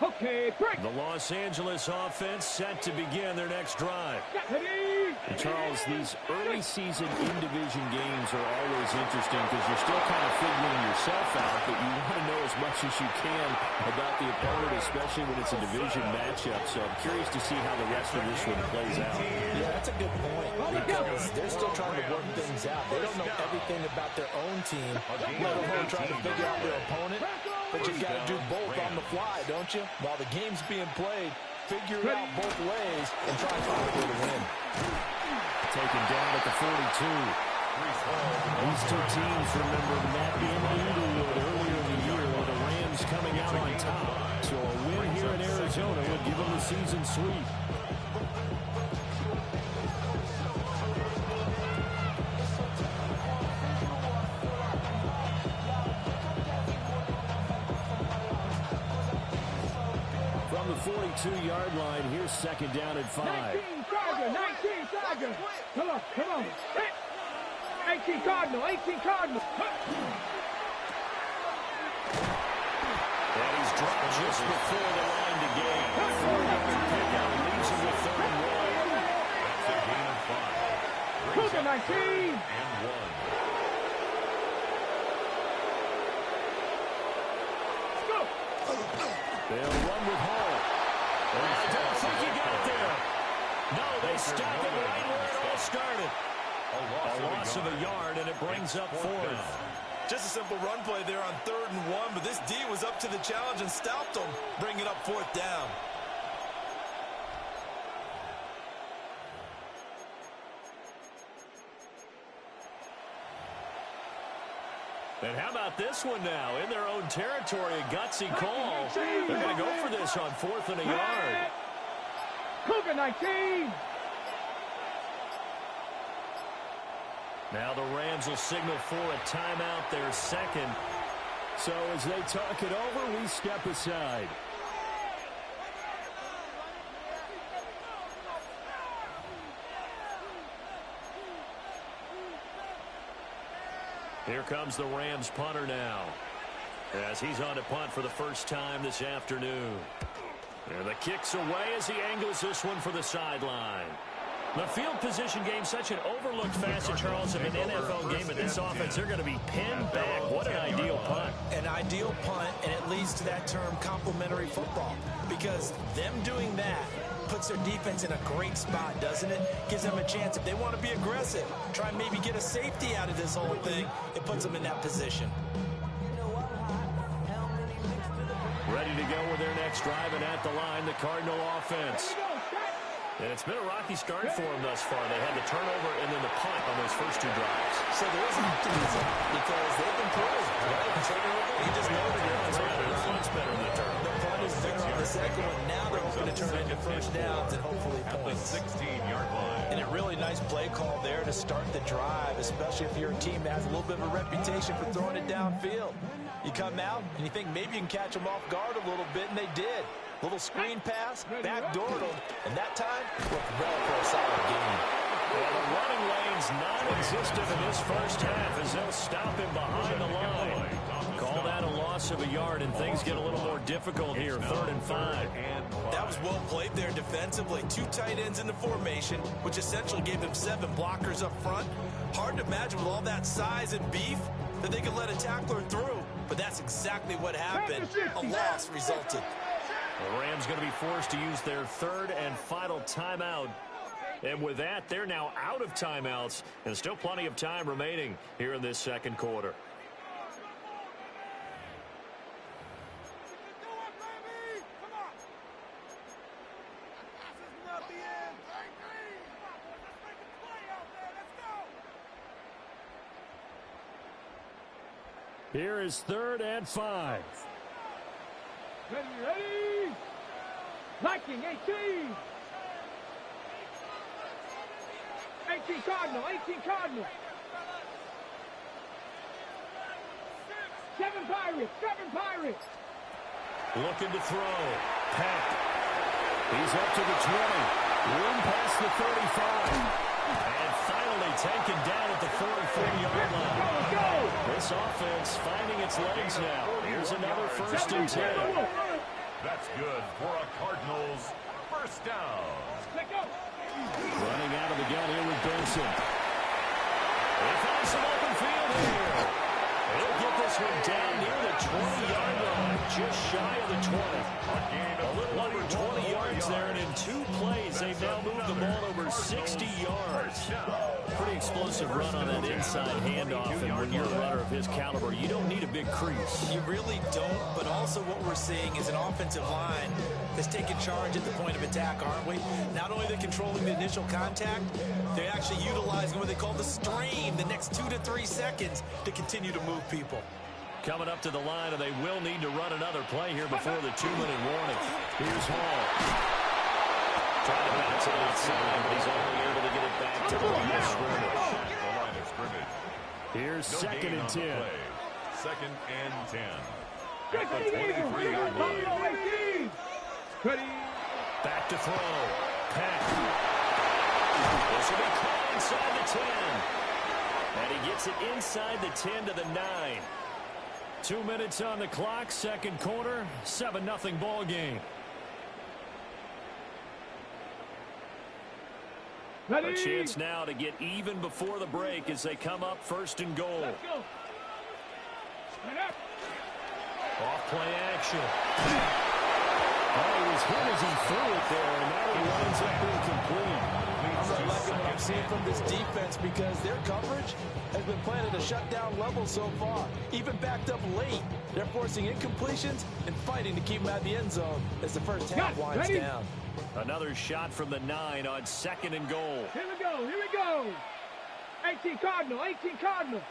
Okay, break. The Los Angeles offense set to begin their next drive. And Charles, these early season in-division games are always interesting because you're still kind of figuring yourself out, but you want to know as much as you can about the opponent, especially when it's a division matchup. So I'm curious to see how the rest of this one plays out. Yeah, that's a good point because they're still trying to work things out. They don't know everything about their own team, let alone trying to figure out their opponent. But you got to do both on the fly, don't you? While the game's being played, figure it out both ways and try to find a way to win. Taken down at the 42. These two teams, remember, met in Inglewood earlier in the year with the Rams coming out on top. So a win here in Arizona would give them the season sweep. From the 42-yard line, here's second down at 5. 19 Tiger. Come on. 18 Cardinal. And he's dropped just before the line to gain. 4-yard pickup leaves him with 3rd and 1. That's a gain of 5. Cougar 19. And 1. They'll run with Hall. I don't think he got there. No, they stop it right where it all started. A loss of a yard, and it brings up 4th. Just a simple run play there on 3rd and 1, but this D was up to the challenge and stopped them, bringing up 4th down. And how about this one now? In their own territory, a gutsy call. They're going to go for this on 4th and a yard. Cougar 19. Now the Rams will signal for a timeout, their second. So as they talk it over, we step aside. Here comes the Rams punter now, as he's on to punt for the first time this afternoon. And the kick's away as he angles this one for the sideline. The field position game, such an overlooked facet, Charles, of an NFL game. At this offense, they're going to be pinned back. What an ideal punt. An ideal punt, and it leads to that term complementary football. Because them doing that puts their defense in a great spot, doesn't it? Gives them a chance, if they want to be aggressive, try and maybe get a safety out of this whole thing, it puts them in that position. Ready to go with their next drive, and at the line, the Cardinal offense. And it's been a rocky start for them thus far. They had the turnover and then the punt on those first 2 drives. So there is optimism because they've been playing, right? Turnover, you just know The punt's better than the turnover. The punt is there on the second one. Now they're hoping to turn into first downs and hopefully points. 16-yard line. And a really nice play call there to start the drive, especially if you're a team that has a little bit of a reputation for throwing it downfield. You come out and you think maybe you can catch them off guard a little bit, and they did. Little screen pass, backdoored them, and that time looked well for a solid game. Well, the running lane's non-existent in this first half as they'll stop him behind the line. Call that a loss of a yard, and things get a little more difficult here, 3rd and 5. That was well played there defensively. 2 tight ends in the formation, which essentially gave them 7 blockers up front. Hard to imagine with all that size and beef that they could let a tackler through, but that's exactly what happened. A loss resulted. The Rams going to be forced to use their 3rd and final timeout. And with that, they're now out of timeouts, and still plenty of time remaining here in this second quarter. Here is 3rd and 5. Ready. Liking 18. 18 Cardinal. 7 Pirates. Looking to throw. Peck. He's up to the 20. Room past the 35. And finally taken down at the 44-yard line. This offense finding its legs now. Here's another 1st and 10. That's good for a Cardinals first down. Let go. Running out of the gun here with Benson. They find some open field here. They'll get this one down near the 20-yard line, just shy of the 20. A little over 20 yards there, and in 2 plays, they've now moved the ball over 60 yards. Pretty explosive run on that inside handoff, and when you're a runner of his caliber, you don't need a big crease. You really don't, but also what we're seeing is an offensive line that's taking charge at the point of attack, aren't we? Not only are they controlling the initial contact, they're actually utilizing what they call the stream, the next 2 to 3 seconds to continue to move people. Coming up to the line, and they will need to run another play here before the 2-minute warning. Here's Hall. Trying to bounce it outside, but he's only able to get it back to the line of scrimmage. Here's second and 10. Second and 10. At the 23-yard line. Back to throw. Pack. This will be caught inside the 10. And he gets it inside the 10 to the 9. 2 minutes on the clock, second quarter, 7-0 ball game. A chance now to get even before the break as they come up first and goal. Off play action. Oh, he was hit as he threw it there, and now he winds up being complete. I'm not liking what I'm seeing from this defense because their coverage has been playing at a shutdown level so far. Even backed up late, they're forcing incompletions and fighting to keep them out of the end zone as the first half winds down. Another shot from the 9 on second and goal. Here we go, here we go. 18 Cardinal, 18 Cardinal.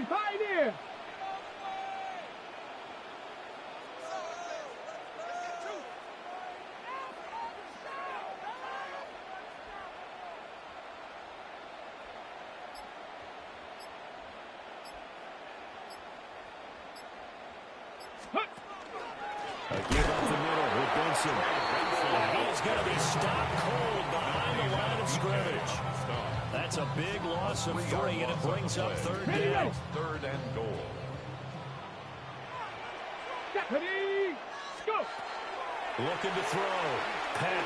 Pioneer. A give up the middle with Benson. He is going to be stopped cold behind the line of scrimmage. That's a big loss of 3, and it brings up third down. Third and goal. Ready, go. Looking to throw. Pat.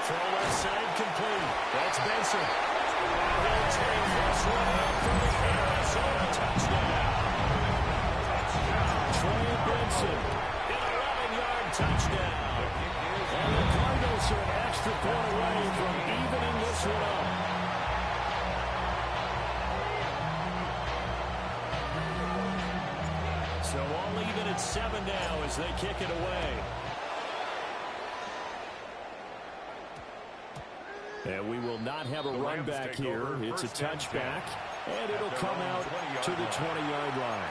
Throw left side complete. That's Benson. He'll take this one out for the Arizona touchdown. Trey Benson. An 11-yard touchdown. And the Cardinals are an extra point away from evening this one up. So all even at 7 now as they kick it away. And we will not have a run back here. It's a touchback, and it'll come out to the 20-yard line.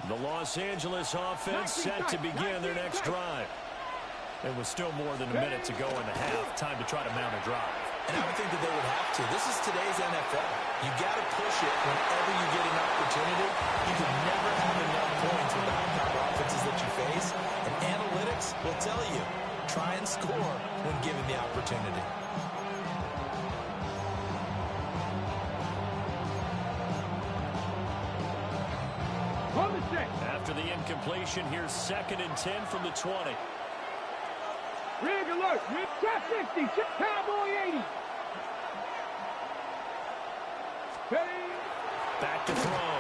The Los Angeles offense set to begin their next drive. And with still more than a minute to go in the half, time to try to mount a drive. And I would think that they would have to. This is today's NFL. You got to push it whenever you get an opportunity. You can never have enough points with the high-power offenses that you face. And analytics will tell you, try and score when given the opportunity. After the incompletion, here's second and 10 from the 20. Rig alert. Trap 60. Cowboy 80. Back to throw.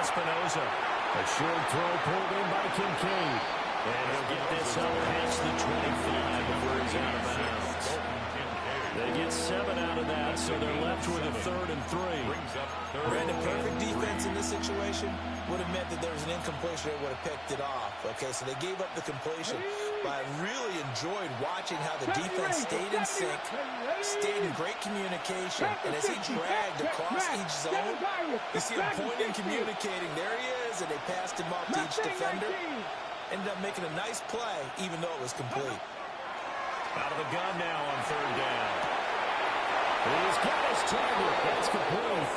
Espinoza. A short throw pulled in by Kincaid. And he'll get this up past the 25 before he's out of bounds. They get 7 out of that, so they're left with a 3rd and 3. Brandon, perfect defense in this situation would have meant that there was an incompletion that would have picked it off. Okay, so they gave up the completion. But I really enjoyed watching how the defense stayed in sync, stayed in great communication, and as he dragged across each zone, you see him pointing, communicating. There he is, and they passed him up to each defender. Ended up making a nice play, even though it was complete. Out of the gun now on 3rd down. He's got his target. That's complete.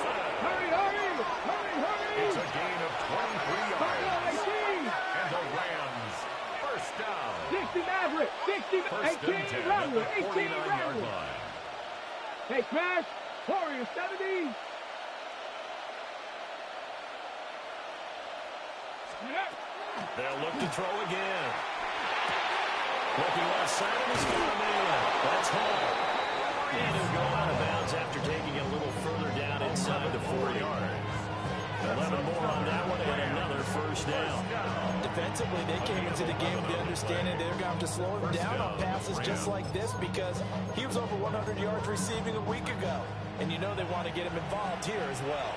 Hurry, hurry, hurry, hurry. It's a gain of 23 yards. And the Rams, first down. 60 Maverick, 60, First 18 and 10 at Rattler, the 18 49-yard Rattler. line. Hey, Smash, Warrior 70. They'll look to throw again. Looking left side of his man. That's Hall. And he'll go out of bounds after taking it a little further down inside the 4 yards. 11 more on that one and another first down. Defensively, they came into the game with the understanding they're going to have to slow him down on passes just like this because he was over 100 yards receiving a week ago. And you know they want to get him involved here as well.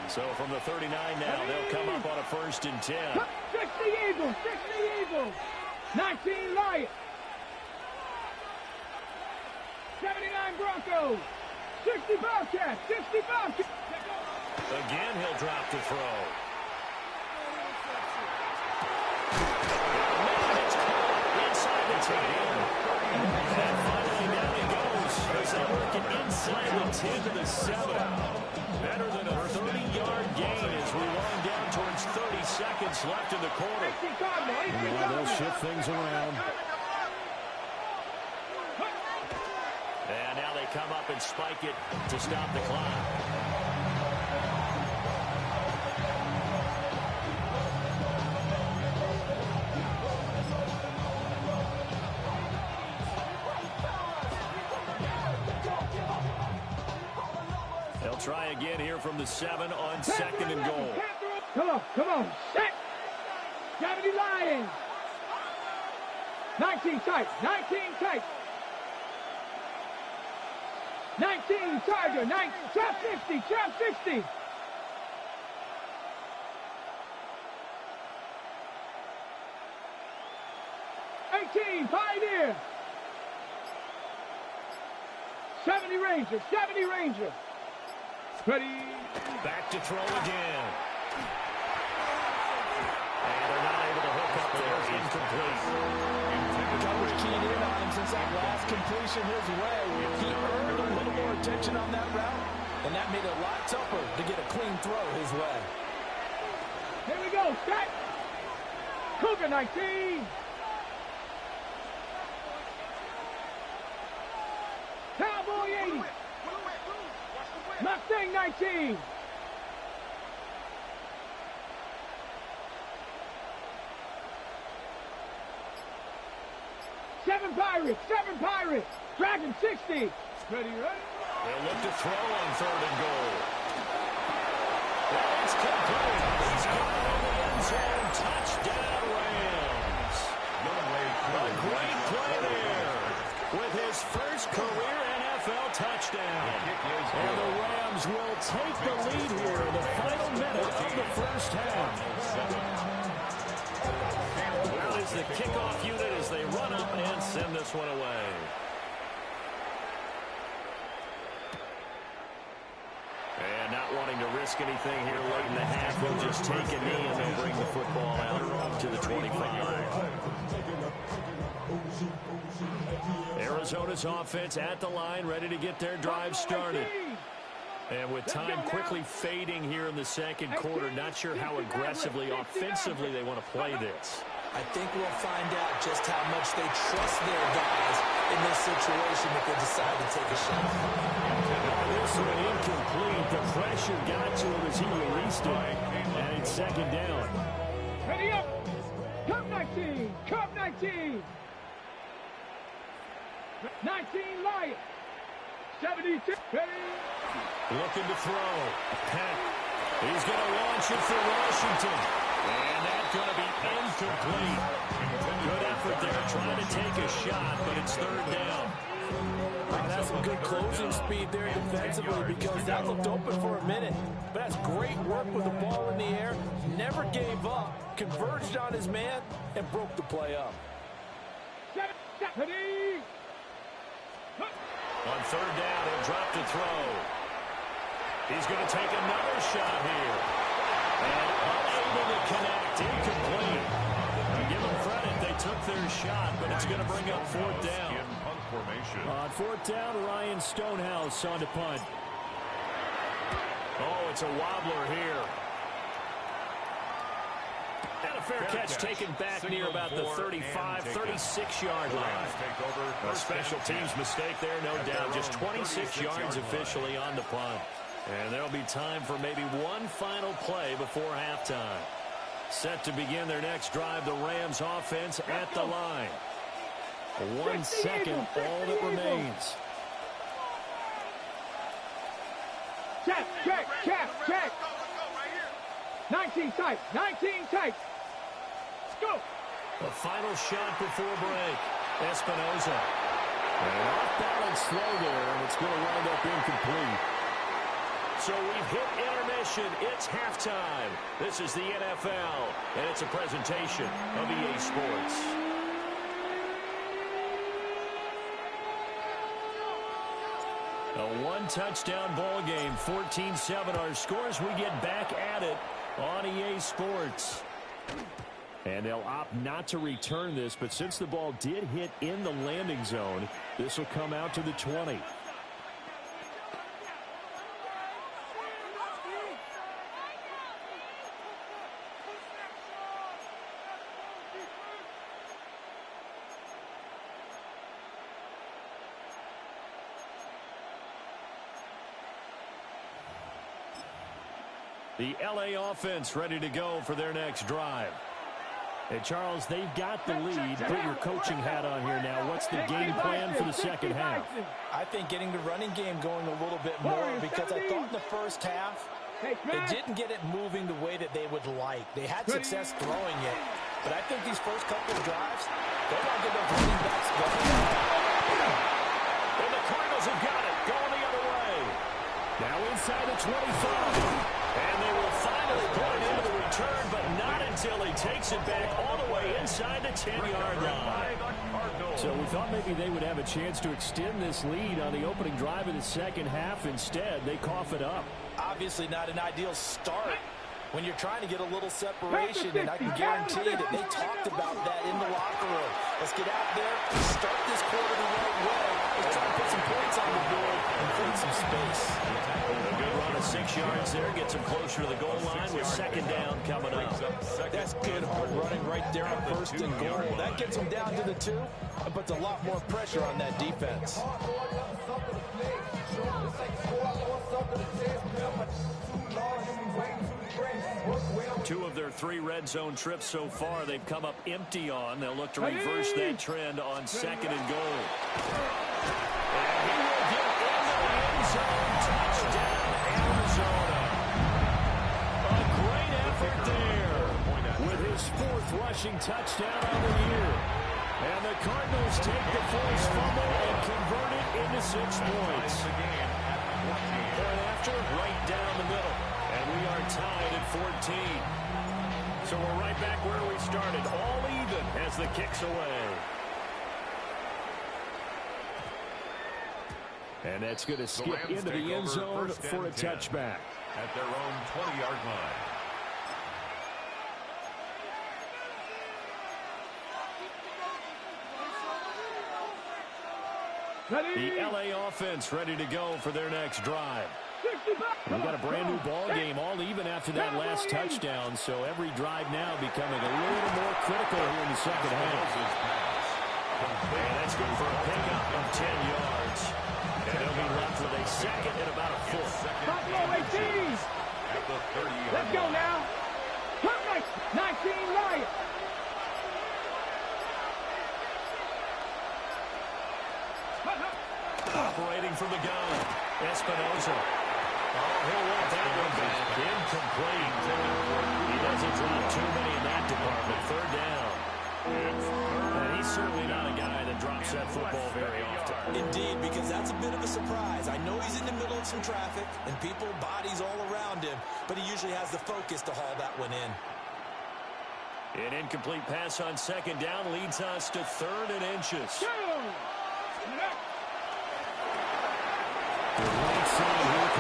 So from the 39 now, they'll come up on a first and 10. 60 Eagles, 60 Eagles. 19 Lions. 79 Broncos. 60 Bobcats, 60 Bobcats. Again, he'll drop to throw. Inside the 10. And finally, down he goes as they work it inside the 10 to the 7. Better than a 30-yard gain as we wind down towards 30 seconds left in the quarter. Yeah, they'll shift things around. And now they come up and spike it to stop the clock. They'll try again here from the 7 on second and goal. Come on, set. 70 Lions. 19 tight, 19 tight. 19 Tiger, 19, trap 60, trap 60. Pioneer. 70 Ranger, 70 Ranger. Ready. Back to throw again. And they're not able to hook up there. Incomplete. Coverage keyed in on him since that last completion his way. He earned a little more attention on that route, and that made it a lot tougher to get a clean throw his way. Here we go, set. Cougar 19. Cowboy 80. Mustang 19. Seven Pirates. Dragon 60. Ready. They'll look to throw on third and goal. That's complete. He's got it in the end zone. Touchdown, Rams. A great play there with his first career NFL touchdown. And the Rams will take the lead here in the final minute of the first half. Well, is the kickoff unit as they run up and send this one away. And not wanting to risk anything here late in the half, they'll just take a knee and they'll bring the football out to the 25. Arizona's offense at the line, ready to get their drive started. And with time quickly fading here in the second quarter, not sure how aggressively, offensively they want to play this. I think we'll find out just how much they trust their guys in this situation if they decide to take a shot. This one incomplete. The pressure got to him as he released it. And it's second down. Ready up. Cup 19. Cup 19. 19 Lions. 72. Ready. Looking to throw. Peck. He's going to launch it for Washington. And that's going to be incomplete. Good effort there, trying to take a shot, but it's third down. That's some good closing speed there defensively because that looked open for a minute. But that's great work with the ball in the air. Never gave up, converged on his man, and broke the play up. On third down, he'll drop to throw. He's going to take another shot here. And unable to connect, incomplete. Give them credit, they took their shot, but it's going to bring up fourth down. formation. On fourth down, Ryan Stonehouse on to punt. Oh, it's a wobbler here. And a fair catch taken back near about the 35, 36-yard line. A special teams mistake there, no doubt. Just 26 yards officially on the punt. And there'll be time for maybe one final play before halftime. Set to begin their next drive, the Rams offense at the line. 1 second, all that remains. Check, check, check, check. 19 tight, 19 tight. Let's go. The final shot before break. Espinoza. And off balance throw there, and it's going to wind up incomplete. So we've hit intermission. It's halftime. This is the NFL, and it's a presentation of EA Sports. A one-touchdown ball game, 14-7 our scores. We get back at it on EA Sports. And they'll opt not to return this, but since the ball did hit in the landing zone, this will come out to the 20. The LA offense ready to go for their next drive. Hey, Charles, they've got the lead. Put your coaching hat on here now. What's the game plan for the second half? I think getting the running game going a little bit more, because I thought in the first half they didn't get it moving the way that they would like. They had success throwing it, but I think these first couple of drives, they want to get those running backs going. And the Cardinals have got it, going the other way. Now inside the 25. And they will finally put it into the return, but not until he takes it back all the way inside the 10-yard line. So we thought maybe they would have a chance to extend this lead on the opening drive of the second half. Instead, they cough it up. Obviously not an ideal start when you're trying to get a little separation, and I can guarantee that they talked about that in the locker room. Let's get out there, start this quarter the right way. Let's try to put some points on the board and create some space. A good run of 6 yards there gets them closer to the goal line with second down coming up. That's good hard running right there on first and goal. That gets them down to the 2 and puts a lot more pressure on that defense. Two of their 3 red zone trips so far, they've come up empty on. They'll look to reverse that trend on second and goal. And he will get into the end zone. Touchdown, Arizona. A great effort there with his 4th rushing touchdown on the year. And the Cardinals take the forced fumble and convert it into 6 points. Point after, right down the middle. And we are tied at 14. So we're right back where we started, all even as the kick's away. And that's going to skip into the end zone for a touchback. At their own 20-yard line. The LA offense ready to go for their next drive. We've got a brand new ball game, all even after that last touchdown, so every drive now becoming a little more critical here in the second half. And that's good for a pickup of 10 yards. And they'll be left with a second and about a 4th. At the 30-yard Let's go now. 19 Lions. Operating from the gun, Espinoza. Oh, he'll want that one back. Incomplete. He doesn't drop too many in that department. 3rd down. And he's certainly not a guy that drops that football very often. Indeed, because that's a bit of a surprise. I know he's in the middle of some traffic and people, bodies all around him, but he usually has the focus to haul that one in. An incomplete pass on second down leads us to 3rd and inches. Right side here,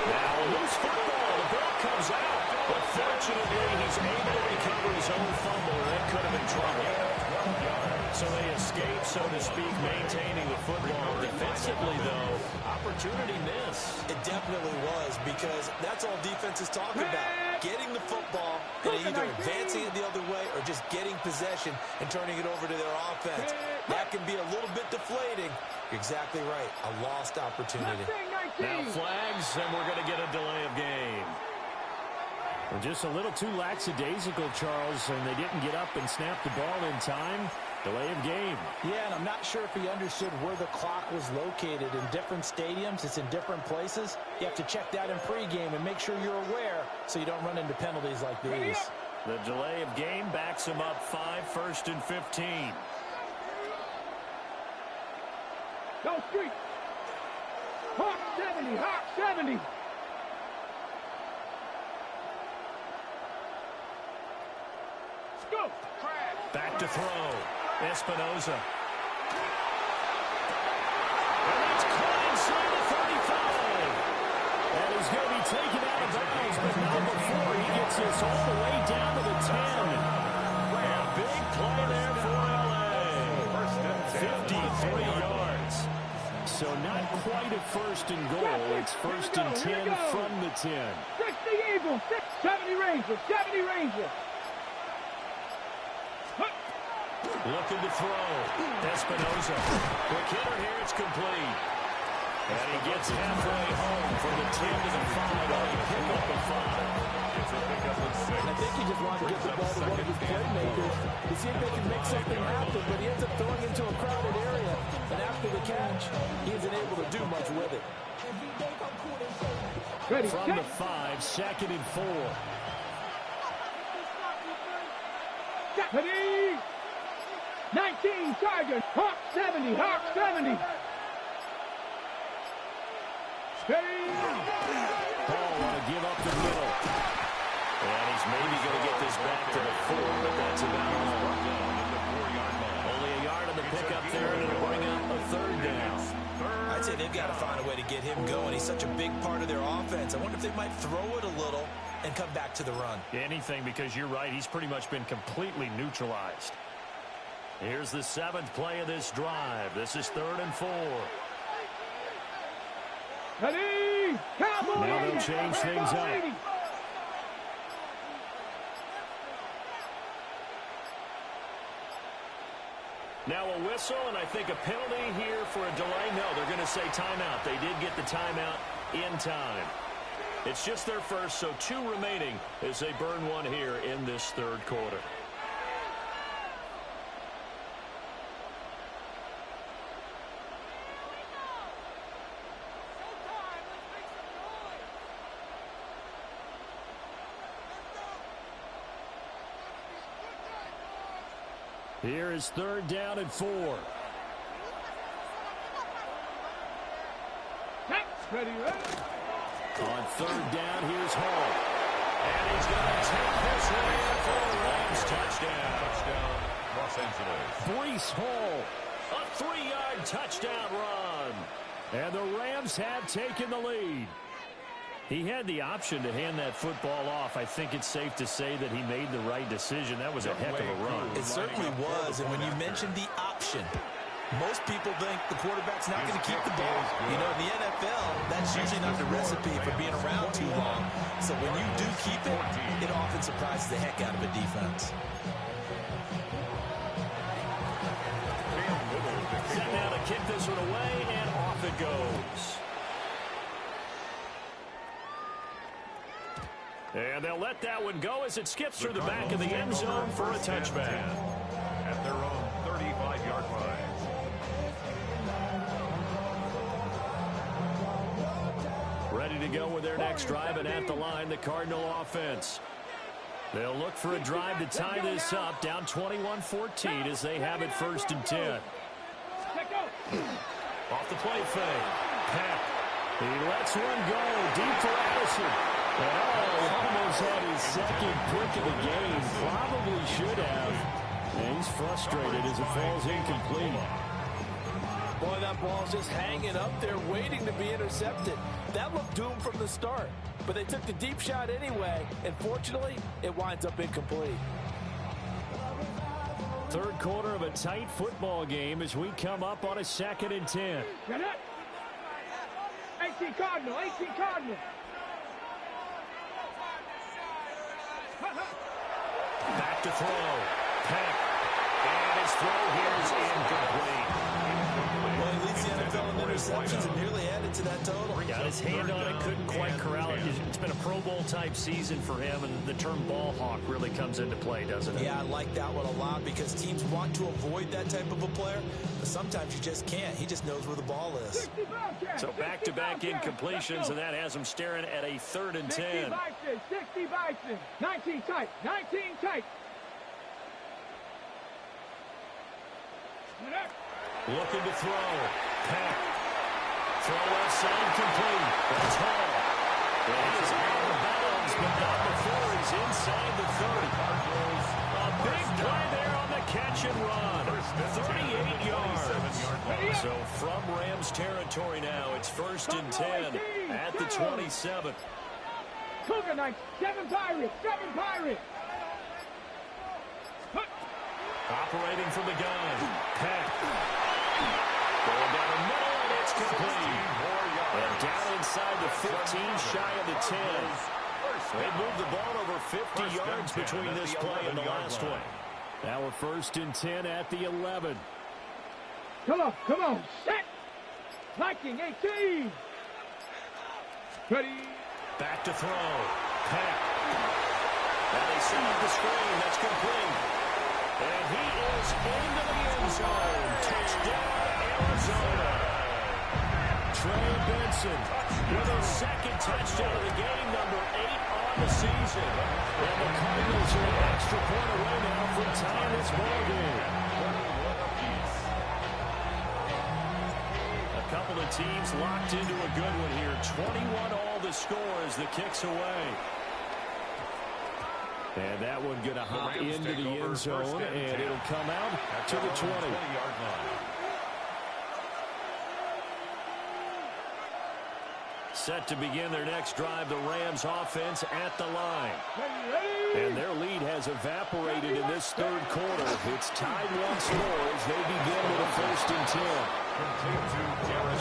now a loose football. The ball comes out, but fortunately he's able to recover his own fumble. That could have been trouble. So they escape, so to speak, maintaining the football. Defensively, though, opportunity miss. It definitely was, because that's all defenses talk about. Getting the football and either advancing it the other way or just getting possession and turning it over to their offense. That can be a little bit deflating. You're exactly right. A lost opportunity. Now flags, and we're going to get a delay of game. Well, just a little too lackadaisical, Charles, and they didn't get up and snap the ball in time. Delay of game. Yeah, and I'm not sure if he understood where the clock was located. In different stadiums, it's in different places. You have to check that in pregame and make sure you're aware so you don't run into penalties like these. The delay of game backs him up 5, 1st and 15. Go street. Hawk 70, Hawk 70. Let's go. Back to throw. Espinoza. And that's caught inside the 35. And he's going to be taken out of bounds, but not before he gets this all the way down to the 10. A big play there for LA. 53 yards. So not quite a 1st and goal. It's 1st and 10 from the 10. 60 Eagles, 70 Rangers, 70 Rangers. Looking to throw. Espinoza. Quick hitter here. It's complete. And he gets halfway home from the 10 to the 5 on a pickup of 5. And I think he just wanted to get the ball to one of his playmakers to see if they can make something happen, but he ends up throwing into a crowded area. And after the catch, he isn't able to do much with it. Ready, from the 5, 2nd and 4. Ready. 19 Tigers, Hawk 70, Hawk 70. Ready. Paul want to give up the middle. And he's maybe going to get this back to the 4, but that's about all. Only a yard on the pickup there, and it'll bring up a 3rd down. I'd say they've got to find a way to get him going. He's such a big part of their offense. I wonder if they might throw it a little and come back to the run. Anything, because you're right. He's pretty much been completely neutralized. Here's the 7th play of this drive. This is 3rd and 4. Ready. Cowboy. Now they'll change things up. Now a whistle, and I think a penalty here for a delay. No, they're going to say timeout. They did get the timeout in time. It's just their first, so 2 remaining as they burn one here in this 3rd quarter. Here is 3rd down and 4. Ready, ready. On 3rd down, here's Hall. And he's going to take this one in for a Rams touchdown. Los Angeles. Breece Hall, a 3-yard touchdown run. And the Rams have taken the lead. He had the option to hand that football off. I think it's safe to say that he made the right decision. That was a heck of a run. It certainly was, and when you mentioned the option, most people think the quarterback's not going to keep the ball. You know, in the NFL, that's usually not the recipe for being around too long. So when you do keep it, it often surprises the heck out of a defense. Set now to kick this one away, and off it goes. And they'll let that one go as it skips through the back of the end zone for a touchback. At their own 35-yard line. Ready to go with their next drive, and at the line, the Cardinal offense. They'll look for a drive to tie this up, down 21-14 as they have it 1st and 10. Off the play fake. Peck. He lets one go deep for Addison. And almost had his 2nd pick of the game. Probably should have. And he's frustrated as it falls incomplete. Boy, that ball's just hanging up there waiting to be intercepted. That looked doomed from the start. But they took the deep shot anyway. And fortunately, it winds up incomplete. Third quarter of a tight football game as we come up on a 2nd and 10. 18 Cardinal, 18 Cardinal. Back to throw. Peck. And his throw here is incomplete. Well, he leads the NFL in interceptions and nearly added to that total. Got his hand on it, couldn't quite corral it. It's been a Pro Bowl type season for him, and the term ball hawk really comes into play, doesn't it? Yeah, I like that one a lot because teams want to avoid that type of a player, but sometimes you just can't. He just knows where the ball is. So back-to-back incompletions, and that has him staring at a 3rd and 10. 60 Bison, 19 tight, 19 tight. Looking to throw. Peck. Throw left side complete. That's Hall. It is out of bounds, but not before he's inside the 30. A big play there on the catch and run. 38 yards. So from Rams territory now, it's 1st and 10 at the 27. Cougar Knights, 7 Pirates, 7 Pirates. Operating from the gun. Peck. Going down the middle, and it's complete. And down inside the 15, shy of the 10. They moved the ball over 50 yards between this play and the last one. Now we're 1st and 10 at the 11. Come on, set. Viking, 18. Ready. Back to throw. Peck. And they set up the screen. That's complete. And he is into the end zone. Touchdown, Arizona. Trey Benson with his 2nd touchdown of the game, number 8 on the season. And the Cardinals are an extra point away now from tying this ball game. A couple of teams locked into a good one here. 21 all the score as the kick's away. And that one going to hop into the end zone, and it'll come out to the 20-yard line. Set to begin their next drive, the Rams offense at the line. And their lead has evaporated in this 3rd quarter. It's tied once more as they begin with a 1st and 10.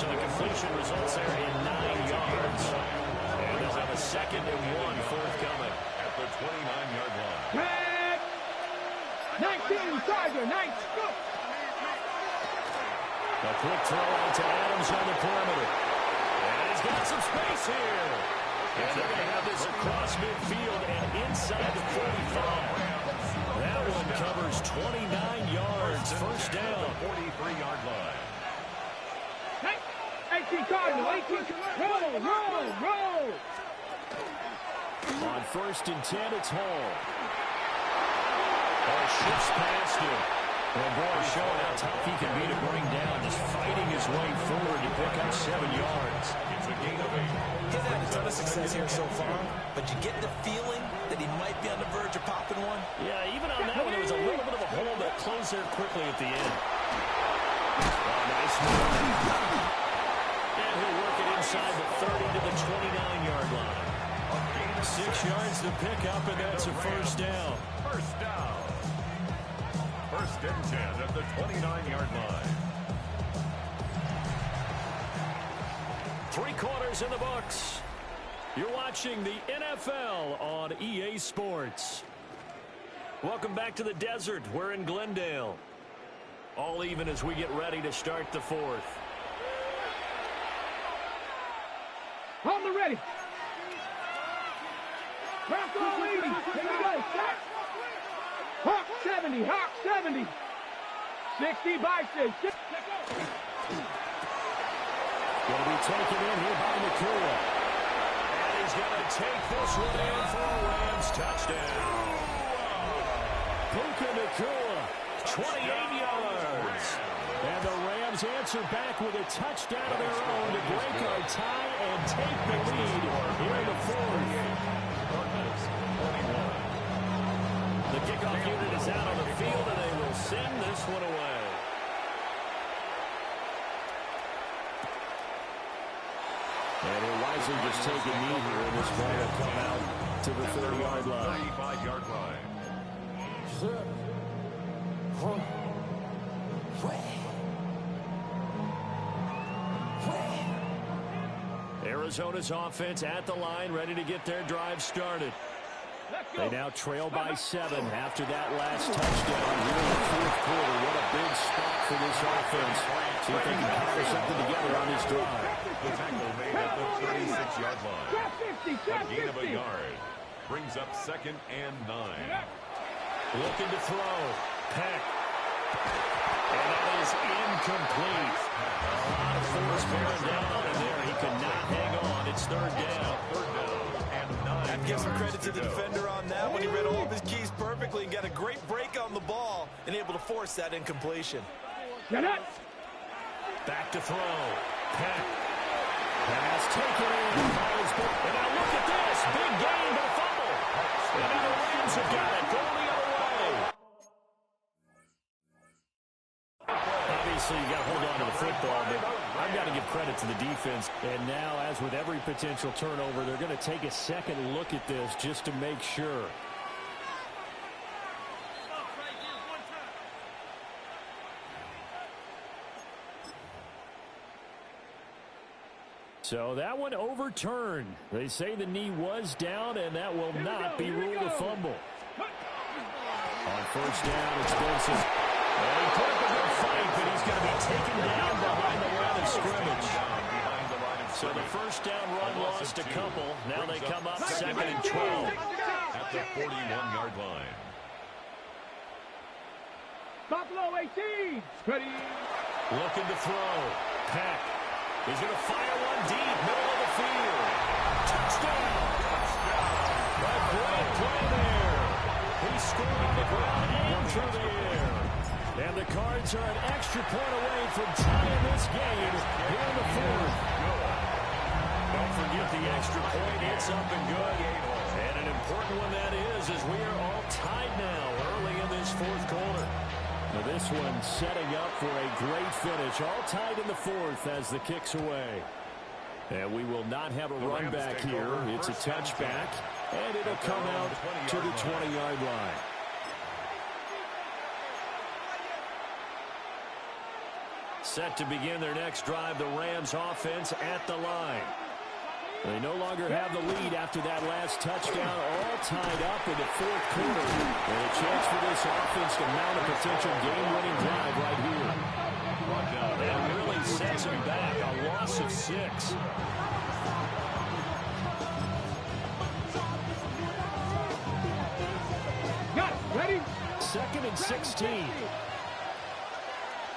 So the completion results there in 9 yards. And they'll have a 2nd and 1 forthcoming. At the 29-yard line. 19 Tiger, 19. A quick throw out to Adams on the perimeter. And he's got some space here. And they're going to have this across midfield and inside the 45. That one covers 29 yards. 1st down. 43-yard line. 18 Cardinal, 18. Roll. On 1st and 10, it's Hall. Oh, shifts past him. Well, boy, showing how tough he can be to bring down, just fighting his way forward to pick up 7 yards. It's a gain of 8. He's had a ton of success here so far, but you get the feeling that he might be on the verge of popping one. Yeah, even on that one, there was a little bit of a hole that closed there quickly at the end. Oh, nice move. And he'll work it inside the 30 to the 29-yard line. 6 yards to pick up, and that's a 1st down. 1st down. 1st and 10 at the 29-yard line. 3 quarters in the books. You're watching the NFL on EA Sports. Welcome back to the desert. We're in Glendale. All even as we get ready to start the 4th. On the ready. Bronco leading. Here we go. Set. Hawk 70. Hawk 70. 60 Bison. Going to be taken in here by Nakua. And he's going to take this one in for a Rams touchdown. Puka Nakua, 28 yards. And the Rams answer back with a touchdown of their own to break our tie and take the lead here in the 4th. The kickoff unit is out on the field, and they will send this one away. And he'll wisely just take a knee here, and this ball will come out to the 30-yard line. 35-yard line. Arizona's offense at the line, ready to get their drive started. They now trail by 7 after that last touchdown here in the fourth quarter. What a big spot for this offense. See if they can cobble something together on this drive. The tackle made at the 36-yard line. A gain of a yard. Brings up 2nd and 9. Looking to throw. Peck. And that is incomplete. A lot of force bearing down on him there. He could not hang on. It's 3rd down. 3rd down and 9. I'd give some credit to the defender on that when he read all of his keys perfectly and got a great break on the ball and able to force that incompletion. Back to throw. Peck. Pass taken in. And now look at this. Big gain, but a fumble. And now the Rams have got it. Going the other way. Obviously, you got to hold on to the football, but I've got to give credit to the defense. And now, as with every potential turnover, they're going to take a second look at this just to make sure. So that one overturned. They say the knee was down, and that will not be ruled a fumble. On 1st down, it's Benson. And he put up a good fight, but he's going to be taken down behind the line of scrimmage. So the 1st down run lost a couple. Now they come up 2nd and 12. At the 41-yard line. Buffalo 18. Ready. Looking to throw. Peck. He's going to fire one deep, middle of the field. Touchdown. A great play there. He scored on the ground and through the air. And the Cards are an extra point away from tying this game here in the 4th. Don't forget the extra point. It's up and good. And an important one that is, as we are all tied now early in this 4th quarter. Now this one setting up for a great finish. All tied in the 4th as the kick's away. And we will not have a run back here. It's a touchback. And it'll come out to the 20-yard line. Set to begin their next drive, the Rams offense at the line. They no longer have the lead after that last touchdown, all tied up in the 4th quarter. And a chance for this offense to mount a potential game-winning drive right here. That really sets them back, a loss of 6. Got it. Ready? 2nd and 16.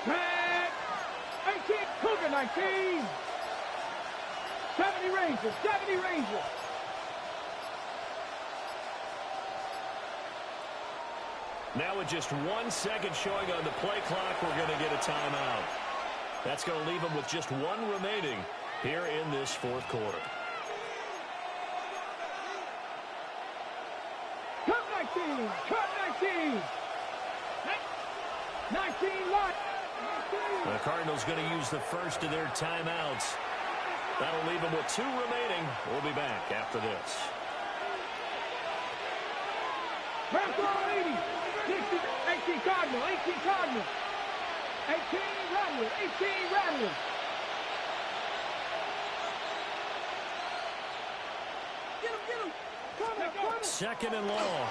18. Cougar 19. 70 Rangers, 70 Rangers. Now with just 1 second showing on the play clock, we're going to get a timeout. That's going to leave them with just 1 remaining here in this 4th quarter. Cut 19, cut 19. 19 left. The Cardinals going to use the first of their timeouts. That'll leave them with 2 remaining. We'll be back after this. Basketball 80. 18 Cardinal, 18 Cardinal. 18 Rattler, 18 Rattler. Get him. Come on. 2nd and long.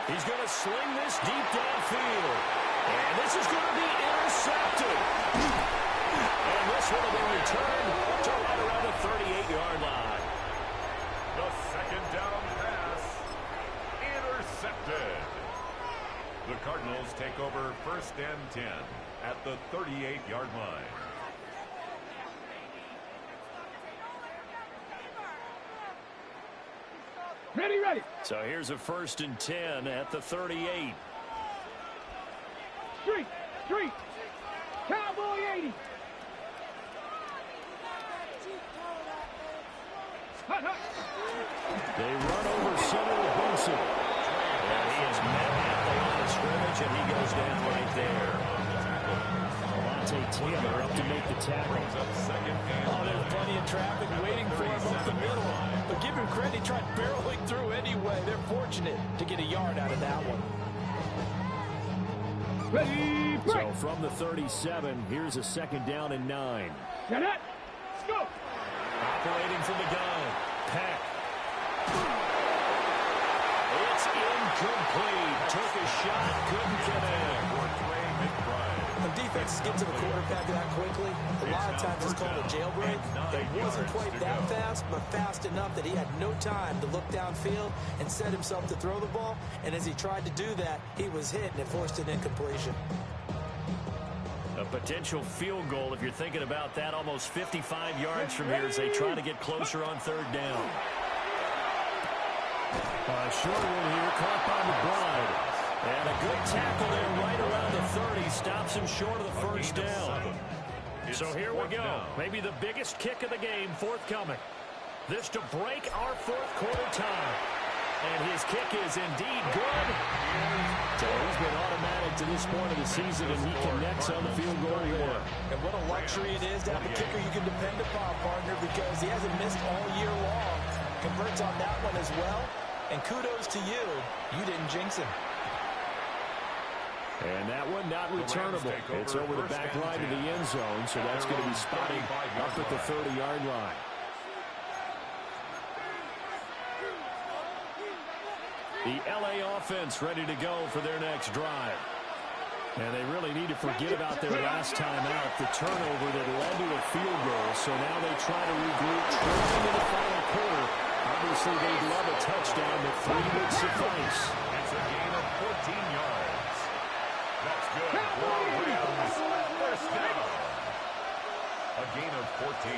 He's going to sling this deep downfield. And this is going to be intercepted. And this one will be returned to right around the 38-yard line. The 2nd down pass. Intercepted. The Cardinals take over 1st and 10 at the 38-yard line. Ready. So here's a 1st and 10 at the 38. Street. Cowboy 80. They run over center with Benson. And he is met at the line of scrimmage, and he goes down right there. Alontae Taylor up to make the tackle. Oh, there's plenty of traffic waiting for him up the middle. But give him credit, he tried barreling through anyway. They're fortunate to get a yard out of that one. Ready, break. So from the 37, here's a 2nd down and 9. Get it. Let's go. Operating from the gun. Peck. It's incomplete. Took a shot, couldn't get in. When defenses get to the quarterback that quickly, a lot of times it's called a jailbreak. It wasn't quite that fast, but fast enough that he had no time to look downfield and set himself to throw the ball. And as he tried to do that, he was hit and it forced an incompletion. A potential field goal, if you're thinking about that, almost 55 yards from here as they try to get closer on 3rd down. Short one here, caught by McBride. And a good tackle there right around the 30. Stops him short of the 1st down. So here we go. Maybe the biggest kick of the game forthcoming. This to break our 4th quarter tie. And his kick is indeed good. So he's been automatic to this point of the season, and he connects on the field goal there. And what a luxury it is to have a kicker you can depend upon, partner, because he hasn't missed all year long. Converts on that one as well. And kudos to you. You didn't jinx him. And that one not returnable. It's over the back line of the end zone, so that's going to be spotted up at the 30-yard line. The LA offense ready to go for their next drive. And they really need to forget about their last time out, the turnover that led to a field goal. So now they try to regroup, trailing in the final quarter. Obviously, they'd love a touchdown, but 3 would suffice. It's a gain of 14 yards. That's good. Rams, 1st down. A gain of 14.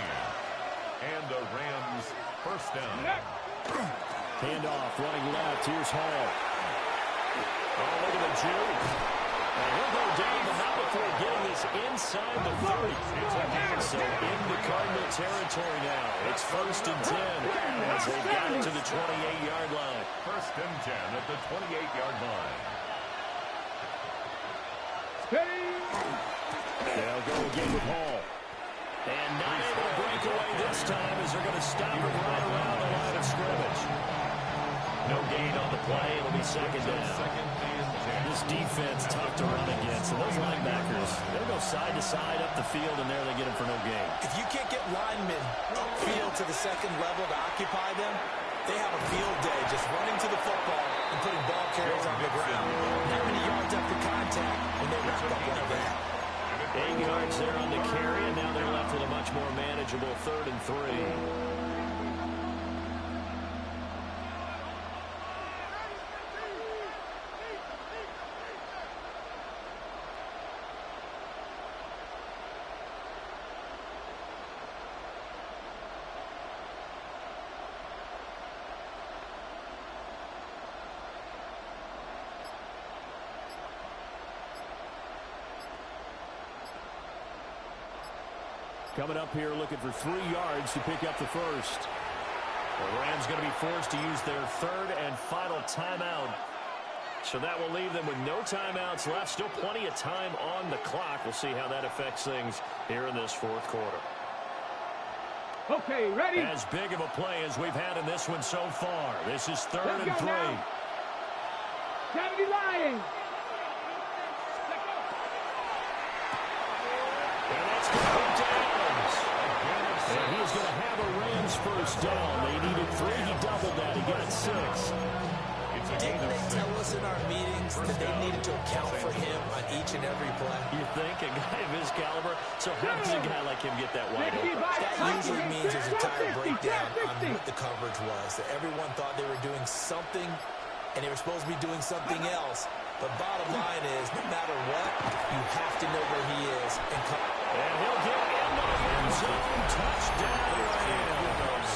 And the Rams, 1st down. Handoff, running left. Here's Hall. Oh, look at the juke. And he'll go down, but not before getting this inside the 30. So into Cardinal territory now. It's 1st and 10 as they got it to the 28-yard line. 1st and 10 at the 28-yard line. They'll go again with Hall. And not able to break away this time as they're going to stop it right around the line of scrimmage. No gain on the play. It'll be 2nd down. This defense tough to run against. And those linebackers, they'll go side to side up the field, and there they get them for no gain. If you can't get linemen upfield to the 2nd level to occupy them, they have a field day just running to the football and putting ball carriers on the ground. Not many yards after contact when they wrap up like that. 8 yards there on the carry, and now they're left with a much more manageable 3rd and 3. Coming up here looking for 3 yards to pick up the 1st. The Rams going to be forced to use their 3rd and final timeout. So that will leave them with no timeouts left. Still plenty of time on the clock. We'll see how that affects things here in this 4th quarter. Okay, ready? As big of a play as we've had in this one so far. This is 3rd and 3. Now. 70 Lions. And that's going to down. And he's going to have a Rams 1st down. They needed 3. He doubled that. He got 6. Didn't they tell us in our meetings that they needed to account for him on each and every play? You think? A guy of his caliber? So how does a guy like him get that wide open? That usually means there's a tire breakdown on what the coverage was. That everyone thought they were doing something, and they were supposed to be doing something else. But bottom line is, no matter what, you have to know where he is. And he'll get into the end zone. Touchdown, Rams.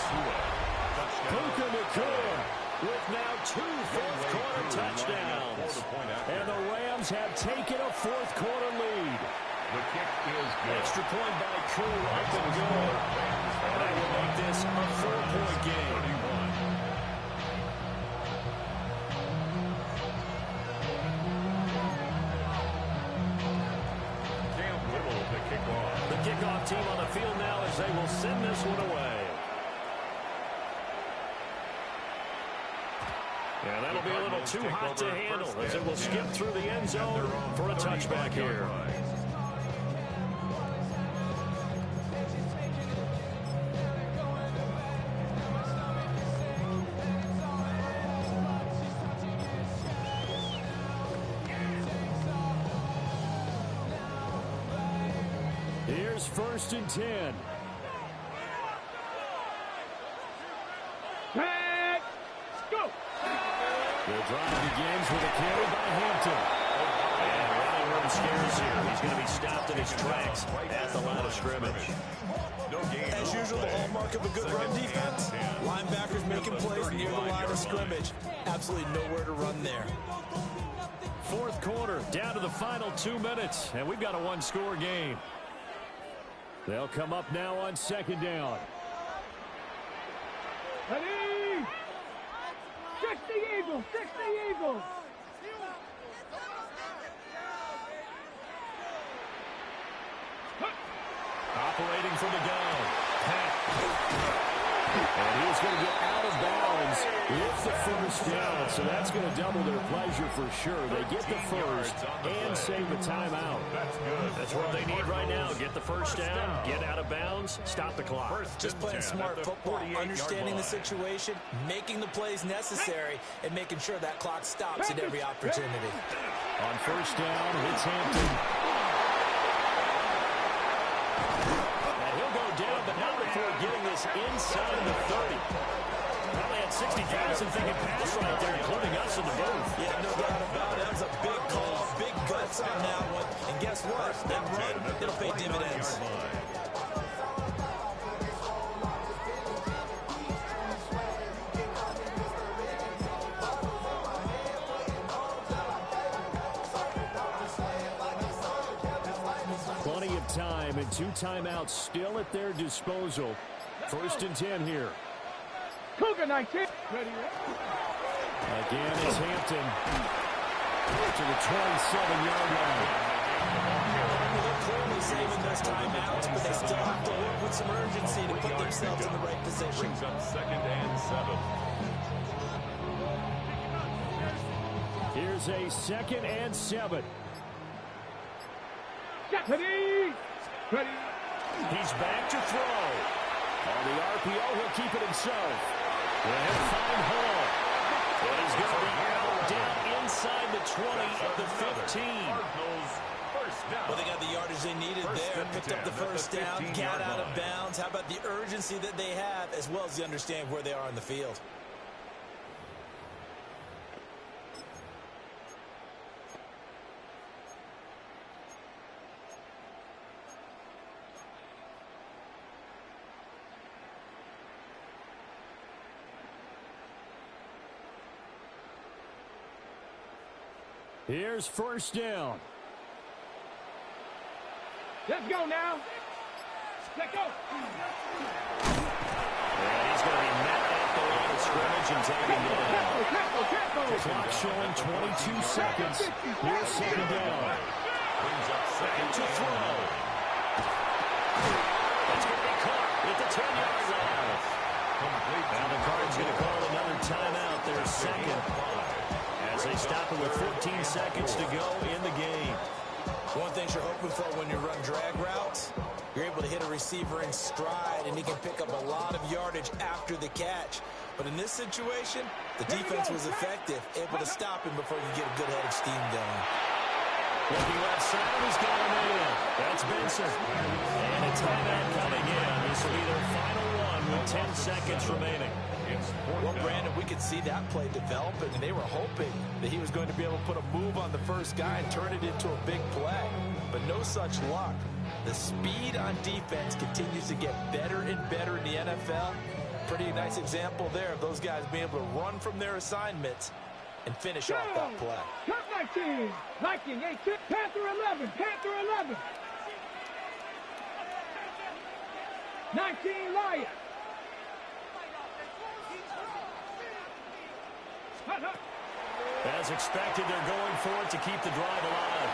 Puka Nacua with now 2 fourth-quarter touchdowns. And the Rams have taken a 4th quarter lead. The kick is good. Extra point by Koo, up and good. And that will make this a 4-point game. The kickoff team on the field now as they will send this one away. Yeah, that'll be a little too hot to handle as it will skip through the end zone for a touchback here. Here's 1st and 10. Go! The drive begins with a carry by Hampton. And running room scares here. He's going to be stopped in his tracks at the line of scrimmage. As usual, the hallmark of a good run defense. Linebackers making plays near the line of scrimmage. Absolutely nowhere to run there. 4th quarter, down to the final 2 minutes, and we've got a one-score game. They'll come up now on 2nd down. Ready! 60 Eagles! 60 Eagles! Operating for the gun. And he's going to get out of bounds with the 1st down, so that's going to double their pleasure for sure. They get the 1st and save a timeout. That's what they need right now. Get the 1st down, get out of bounds, stop the clock. Just playing smart football, understanding the situation, making the plays necessary, and making sure that clock stops at every opportunity. On 1st down, it's Hampton. Down, but not before getting this inside the 30. Probably had 60,000 thinking pass right there, including us in the booth. Yeah, no doubt about it. That was a big call, big guts on that one. And guess what? That run, it'll pay dividends. Plenty of time and 2 timeouts still at their disposal. 1st and 10 here. Cougar 19. Ready? Again, it's Hampton to the 27-yard line. They're clearly saving those timeouts, but they still have to work with some urgency to put themselves in the right position. Brings up 2nd and 7. Here's a 2nd and 7. Ready? Ready? He's back to throw. On the RPO, he'll keep it himself. He'll find Hall. And he's going to be down inside the 20 of the 15. Well, they got the yardage they needed there. Picked up the 1st down, got out of bounds. How about the urgency that they have, as well as the understanding where they are on the field? Here's 1st down. Let's go now. Let's go. And he's going to be met at the line of scrimmage and taken down. The clock showing 22 seconds. Here's 2nd down. Brings up 2nd To throw. It's going to be caught at the 10-yard line. Now the Cards going to call another timeout. Their 2nd. As they stop it with 14 seconds to go in the game. One thing you're hoping for when you run drag routes, you're able to hit a receiver in stride, and he can pick up a lot of yardage after the catch. But in this situation, the defense was effective, able to stop him before you get a good head of steam going. Looking left side, he's going in. That's Benson. And a timeout coming in. This will be their final one with 10 seconds remaining. Well, Brandon, we could see that play developing, and they were hoping that he was going to be able to put a move on the 1st guy and turn it into a big play. But no such luck. The speed on defense continues to get better and better in the NFL. Pretty nice example there of those guys being able to run from their assignments and finish off that play. Top 19. Viking 18. Panther 11. Panther 11. 19 Lion. As expected, they're going for it to keep the drive alive.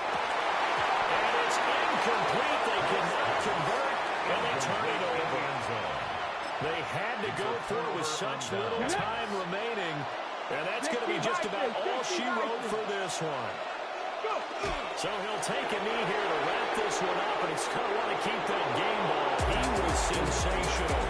And it's incomplete. They cannot convert, and they turn it over. They had to go for it with such little time remaining, And that's going to be just about all she wrote for this one. So he'll take a knee here to wrap this one up, and he's going to want to keep that game ball. He was sensational.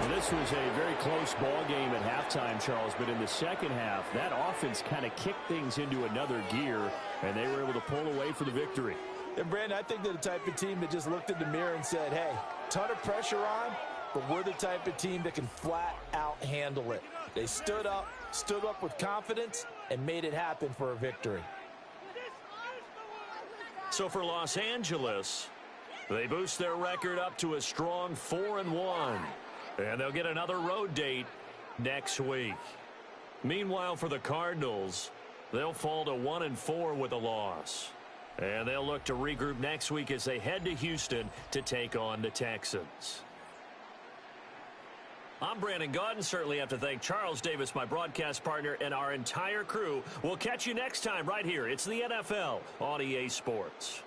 Well, this was a very close ball game at halftime, Charles, but in the second half, that offense kind of kicked things into another gear, and they were able to pull away for the victory. And, Brandon, I think they're the type of team that just looked in the mirror and said, hey, ton of pressure on, but we're the type of team that can flat out handle it. They stood up with confidence, and made it happen for a victory. So for Los Angeles, they boost their record up to a strong 4-1. And they'll get another road date next week. Meanwhile, for the Cardinals, they'll fall to 1-4 with a loss. And they'll look to regroup next week as they head to Houston to take on the Texans. I'm Brandon Gaudin. Certainly have to thank Charles Davis, my broadcast partner, and our entire crew. We'll catch you next time right here. It's the NFL on EA Sports.